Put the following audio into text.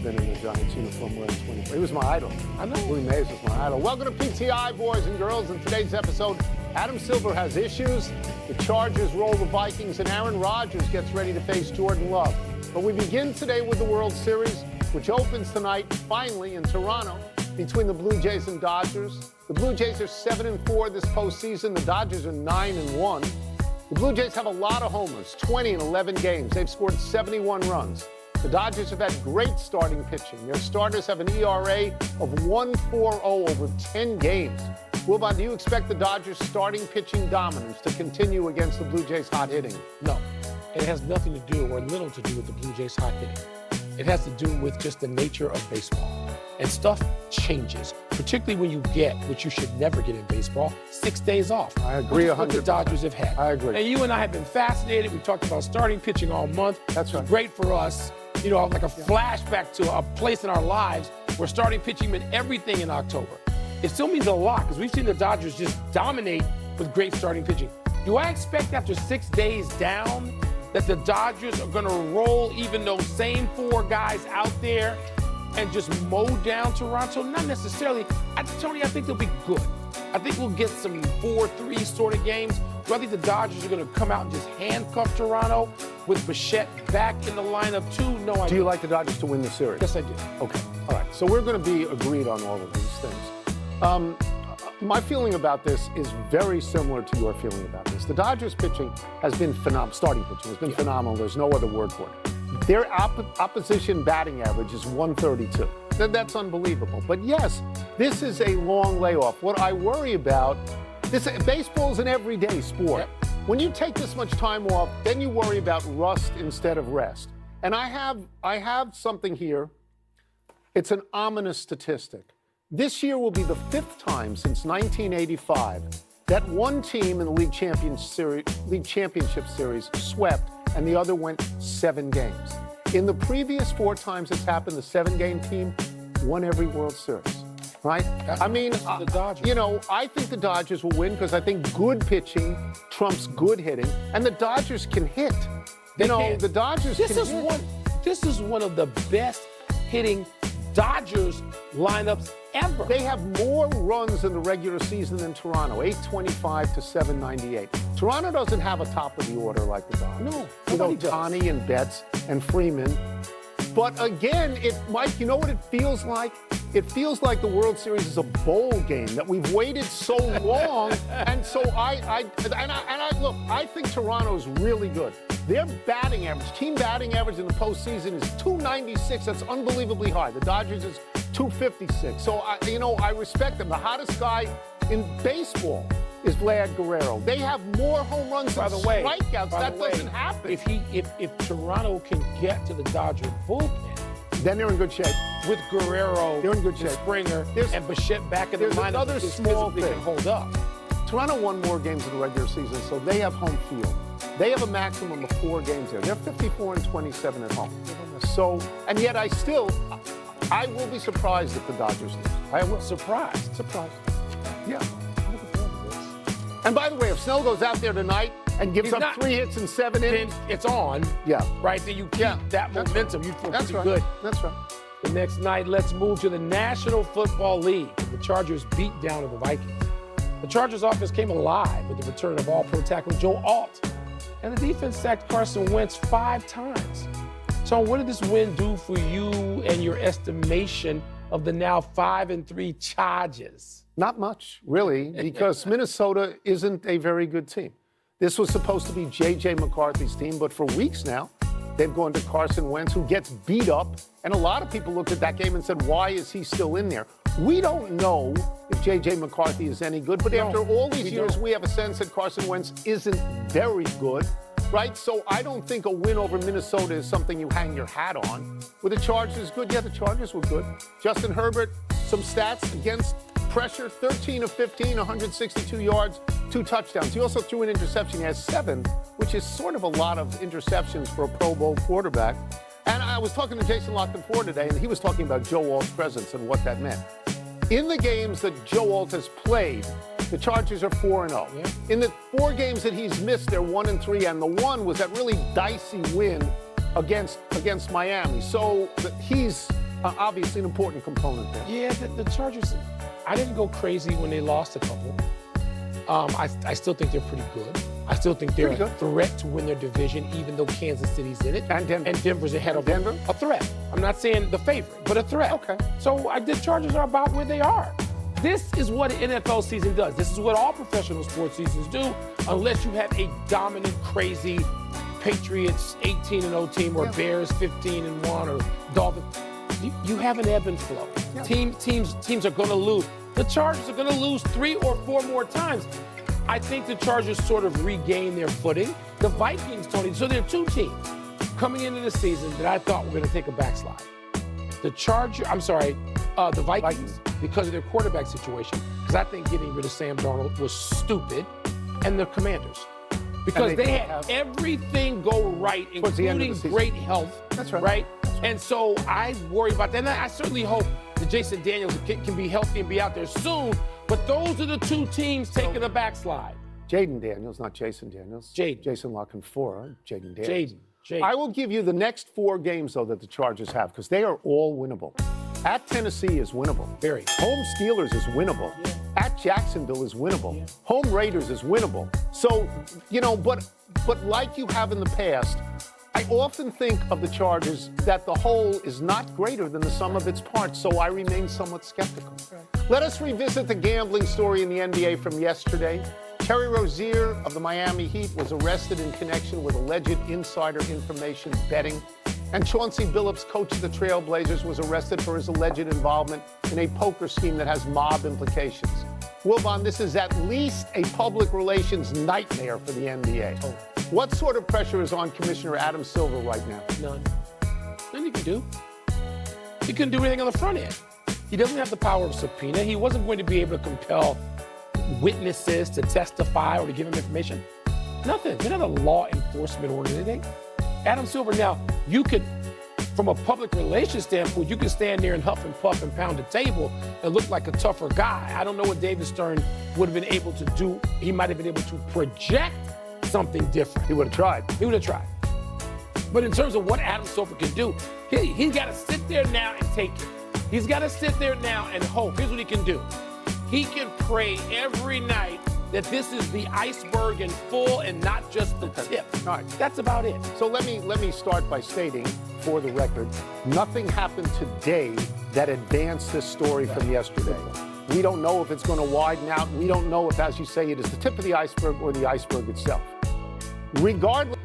been in a Giants uniform wearing 24. He was my idol. I know. Willie Mays was my idol. Welcome to PTI, boys and girls. In today's episode, Adam Silver has issues. The Chargers roll the Vikings, and Aaron Rodgers gets ready to face Jordan Love. But we begin today with the World Series, which opens tonight, finally, in Toronto, between the Blue Jays and Dodgers. The Blue Jays are 7-4 this postseason. The Dodgers are 9-1. The Blue Jays have a lot of homers, 20 in 11 games. They've scored 71 runs. The Dodgers have had great starting pitching. Their starters have an ERA of 1.40 over 10 games. Wilbon, do you expect the Dodgers' starting pitching dominance to continue against the Blue Jays' hot hitting? No. It has nothing to do or little to do with the Blue Jays' hot hitting. It has to do with just the nature of baseball. And stuff changes, particularly when you get, which you should never get in baseball, 6 days off. I agree 100%. What the Dodgers have had. I agree. And you and I have been fascinated. We talked about starting pitching all month. That's right. It's great for us. You know, like a flashback to a place in our lives where starting pitching meant everything in October. It still means a lot because we've seen the Dodgers just dominate with great starting pitching. Do I expect after 6 days down that the Dodgers are going to roll even those same 4 guys out there and just mow down Toronto? Not necessarily. Tony, I think they'll be good. I think we'll get some 4-3 sort of games. Do I think the Dodgers are going to come out and just handcuff Toronto with Bichette back in the lineup too? No, I don't. Do you like the Dodgers to win the series? Yes, I do. Okay. All right. So we're going to be agreed on all of these things. My feeling about this is very similar to your feeling about this. The Dodgers pitching has been phenomenal. Starting pitching has been phenomenal. There's no other word for it. Their opposition batting average is 132. That's unbelievable. But yes, this is a long layoff. What I worry about, baseball is an everyday sport. Yep. When you take this much time off, then you worry about rust instead of rest. And I have something here. It's an ominous statistic. This year will be the 5th time since 1985 that one team in the league championship series swept and the other went 7 games. In the previous 4 times it's happened, the 7-game team won every World Series, right? I mean, the Dodgers. You know, I think the Dodgers will win because I think good pitching trumps good hitting, and the Dodgers can hit. The Dodgers can hit. This is one of the best hitting Dodgers lineups ever. They have more runs in the regular season than Toronto, 825 to 798. Toronto doesn't have a top of the order like the Dodgers. No, you know, Tani and Betts and Freeman. But again, Mike, you know what it feels like? It feels like the World Series is a bowl game that we've waited so long, and so I look. I think Toronto's really good. Their batting average, team batting average in the postseason is 296. That's unbelievably high. The Dodgers is 256. So I respect them. The hottest guy in baseball is Vlad Guerrero. They have more home runs than strikeouts. That doesn't happen. If Toronto can get to the Dodger bullpen, then they're in good shape. With Guerrero, they're in good shape. Springer, and Bichette back in the lineup, there's another small thing. Can hold up. Toronto won more games in the regular season, so they have home field. They have a maximum of 4 games there. They're 54-27 at home. So, and yet I will be surprised if the Dodgers lose. I will. Surprised. Yeah. And by the way, if Snell goes out there tonight and gives up 3 hits and 7 innings, it's on. Yeah. Right? Then you keep that momentum. You feel pretty good. That's right. The next night, let's move to the National Football League. The Chargers beat down the Vikings. The Chargers offense came alive with the return of all-pro tackle Joe Alt. And the defense sacked Carson Wentz 5 times. So what did this win do for you and your estimation of the now 5-3 Chargers? Not much, really, because Minnesota isn't a very good team. This was supposed to be J.J. McCarthy's team, but for weeks now, they've gone to Carson Wentz, who gets beat up. And a lot of people looked at that game and said, why is he still in there? We don't know if J.J. McCarthy is any good, but after all these years, we have a sense that Carson Wentz isn't very good, right? So I don't think a win over Minnesota is something you hang your hat on. Were the Chargers good? Yeah, the Chargers were good. Justin Herbert, some stats against pressure, 13 of 15, 162 yards, 2 touchdowns. He also threw an interception. He has 7, which is sort of a lot of interceptions for a Pro Bowl quarterback. And I was talking to Jason Lockton-Ford today, and he was talking about Joe Alt's presence and what that meant. In the games that Joe Alt has played, the Chargers are 4-0. Yeah. In the 4 games that he's missed, they're 1-3, and the one was that really dicey win against Miami. So he's Obviously an important component there. Yeah, the Chargers, I didn't go crazy when they lost a couple. I still think they're pretty good. I still think they're a threat to win their division, even though Kansas City's in it. And Denver. And Denver's ahead of Denver? A threat. I'm not saying the favorite, but a threat. Okay. So the Chargers are about where they are. This is what an NFL season does. This is what all professional sports seasons do, unless you have a dominant, crazy Patriots 18-0 team or Bears 15-1 or Dolphins. You have an ebb and flow. Yeah. Teams are going to lose. The Chargers are going to lose 3 or 4 more times. I think the Chargers sort of regain their footing. The Vikings, Tony, so there are 2 teams coming into the season that I thought were going to take a backslide. The Vikings, because of their quarterback situation, because I think getting rid of Sam Darnold was stupid, and the Commanders. Because they had everything go right, including great health. That's right. Right? And so I worry about that. And I certainly hope that Jason Daniels can be healthy and be out there soon. But those are the 2 teams taking a backslide. Jayden Daniels, not Jason Daniels. Jayden. Jason La Canfora, Jayden Daniels. Jayden. I will give you the next 4 games, though, that the Chargers have, because they are all winnable. At Tennessee is winnable. Very. Home Steelers is winnable. Yeah. At Jacksonville is winnable. Yeah. Home Raiders is winnable. So, but like you have in the past, I often think of the Chargers that the whole is not greater than the sum of its parts, so I remain somewhat skeptical. Okay. Let us revisit the gambling story in the NBA from yesterday. Terry Rozier of the Miami Heat was arrested in connection with alleged insider information betting. And Chauncey Billups, coach of the Trailblazers, was arrested for his alleged involvement in a poker scheme that has mob implications. Wilbon, this is at least a public relations nightmare for the NBA. Oh. What sort of pressure is on Commissioner Adam Silver right now? None. Nothing he can do. He couldn't do anything on the front end. He doesn't have the power of subpoena. He wasn't going to be able to compel witnesses to testify or to give him information. Nothing. They're not a law enforcement organization. Adam Silver, now, you could, from a public relations standpoint, you could stand there and huff and puff and pound the table and look like a tougher guy. I don't know what David Stern would have been able to do. He might have been able to project something different. He would have tried. He would have tried. But in terms of what Adam Silver can do, he's got to sit there now and take it. He's got to sit there now and hope. Here's what he can do. He can pray every night that this is the iceberg in full and not just the tip. All right. That's about it. So let me start by stating, for the record, nothing happened today that advanced this story from yesterday. We don't know if it's going to widen out. We don't know if, as you say, it is the tip of the iceberg or the iceberg itself. Regardless.